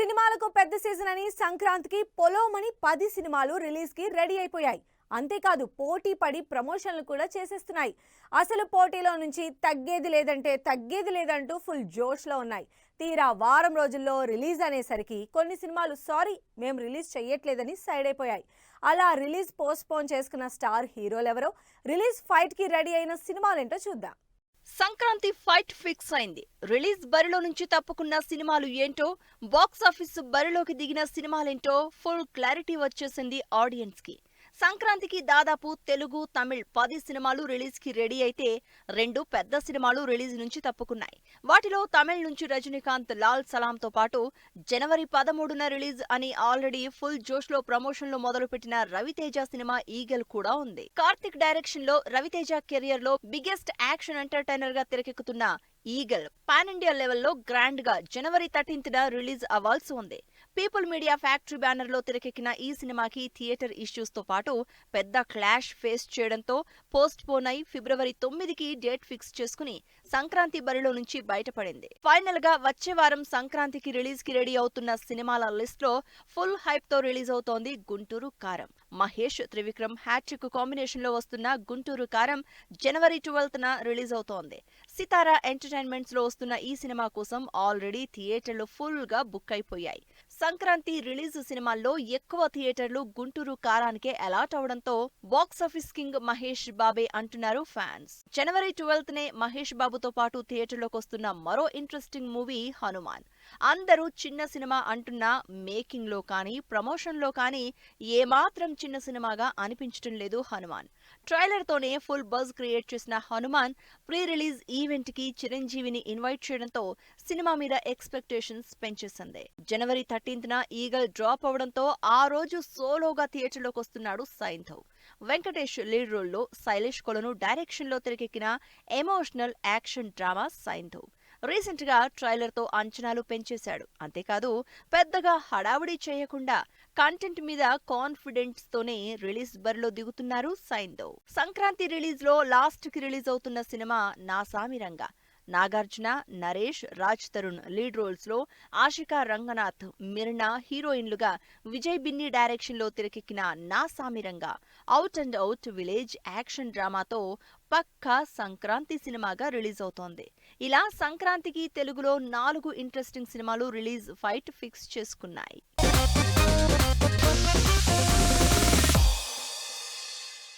సినిమాలకు పెద్ద సీజన్ అని సంక్రాంతికి పొలోమని 10 సినిమాలు రిలీజ్ కి రెడీ అయిపోయాయి. అంతేకాదు పోటీ పడి ప్రమోషన్లు కూడా చేసేస్తున్నాయి. అసలు పోటీలో నుంచి తగ్గేది లేదంటూ ఫుల్ జోష్లో ఉన్నాయి. తీరా వారం రోజుల్లో రిలీజ్ అనేసరికి కొన్ని సినిమాలు మేము రిలీజ్ చెయ్యట్లేదని సైడ్ అయిపోయాయి. అలా రిలీజ్ పోస్ట్పోన్ చేసుకున్న స్టార్ హీరోలెవరో, రిలీజ్ ఫైట్ కి రెడీ అయిన సినిమాలేంటో చూద్దాం. సంక్రాంతి ఫైట్ ఫిక్స్ అయింది. రిలీజ్ బరిలో నుంచి తప్పుకున్న సినిమాలు ఏంటో, బాక్సాఫీస్ బరిలోకి దిగిన సినిమాలేంటో ఫుల్ క్లారిటీ వచ్చేసింది ఆడియన్స్ కి. సంక్రాంతికి దాదాపు తెలుగు, తమిళ్ 10 సినిమాలు రిలీజ్ కి రెడీ అయితే 2 పెద్ద సినిమాలు రిలీజ్ నుంచి తప్పుకున్నాయి. వాటిలో తమిళ్ నుంచి రజనీకాంత్ లాల్ సలాంతో పాటు జనవరి 13న రిలీజ్ అని ఆల్రెడీ ఫుల్ జోష్ లో ప్రమోషన్లు మొదలుపెట్టిన రవితేజ సినిమా ఈగల్ కూడా ఉంది. కార్తిక్ డైరెక్షన్ లో రవితేజ కెరియర్ లో బిగ్గెస్ట్ యాక్షన్ ఎంటర్టైనర్ గా తెరకెక్కుతున్న ఈగల్ పాన్ ఇండియా లెవెల్లో గ్రాండ్ గా జనవరి 13న రిలీజ్ అవ్వాల్సి ఉంది. పీపుల్ మీడియా ఫ్యాక్టరీ బ్యానర్ లో తెరకెక్కిన ఈ సినిమాకి థియేటర్ ఇష్యూస్ తో పాటు పెద్ద క్లాష్ ఫేస్ చేయడంతో పోస్ట్ పోన్ అయి ఫిబ్రవరి 9కి డేట్ ఫిక్స్ చేసుకుని సంక్రాంతి బరిలో నుంచి బయటపడింది. ఫైనల్ గా వచ్చే వారం సంక్రాంతికి రిలీజ్ కి రెడీ అవుతున్న సినిమాల లిస్ట్ లో ఫుల్ హైప్ తో రిలీజ్ అవుతోంది గుంటూరు కారం. మహేష్, త్రివిక్రమ్ హ్యాట్రిక్ కాంబినేషన్ లో వస్తున్న గుంటూరు కారం జనవరి 12న రిలీజ్ అవుతోంది. సితారా ఎంటర్టైన్మెంట్స్ లో వస్తున్న ఈ సినిమా కోసం ఆల్రెడీ థియేటర్లు ఫుల్ గా బుక్ అయిపోయాయి. సంక్రాంతి రిలీజ్ సినిమాల్లో ఎక్కువ థియేటర్లు గుంటూరు కారానికే అలాట్ అవడంతో బాక్సాఫీస్ కింగ్ మహేష్ బాబే అంటున్నారు ఫ్యాన్స్. జనవరి 12నే మహేష్ బాబుతో పాటు థియేటర్లోకి వస్తున్న మరో ఇంట్రెస్టింగ్ మూవీ హనుమాన్. అందరూ చిన్న సినిమా అంటున్నా మేకింగ్ లో కానీ, ప్రమోషన్ లో కానీ ఏమాత్రం చిన్న సినిమాగా అనిపించడం లేదు హనుమాన్. ట్రైలర్ తోనే ఫుల్ బజ్ క్రియేట్ చేసిన హనుమాన్ ప్రీ రిలీజ్ ఈవెంట్ కి చిరంజీవిని ఇన్వైట్ చేయడంతో సినిమా మీద ఎక్స్పెక్టేషన్స్ పెంచేసింది. జనవరి 13న ఈగల్ డ్రాప్ అవడంతో ఆ రోజు సోలోగా థియేటర్లోకి వస్తున్నాడు సైంధవ్. వెంకటేష్ లీడ్ రోల్లో, శైలేష్ కొలను డైరెక్షన్ లో తెరకెక్కిన emotional action drama Saindhav. Recent గా ట్రైలర్ తో అంచనాలు పెంచేశాడు. అంతేకాదు పెద్దగా హడావుడి చేయకుండా కంటెంట్ మీద కాన్ఫిడెన్స్ తోనే రిలీజ్ బరిలో దిగుతున్నారు సైంధవ్. సంక్రాంతి రిలీజ్ లో లాస్ట్ కి రిలీజ్ అవుతున్న సినిమా నా సామిరంగా. నాగార్జున, నరేష్, రాజ్ తరుణ్ లీడ్ రోల్స్ లో, ఆశికా రంగనాథ్, మిర్నా హీరోయిన్లుగా విజయ్ బిన్ని డైరెక్షన్ లో తెరకెక్కిన Naa Saami Ranga out and out village action డ్రామాతో పక్కా సంక్రాంతి సినిమాగా రిలీజ్ అవుతోంది. ఇలా సంక్రాంతికి తెలుగులో 4 ఇంట్రెస్టింగ్ సినిమాలు రిలీజ్ ఫైట్ ఫిక్స్ చేసుకున్నాయి.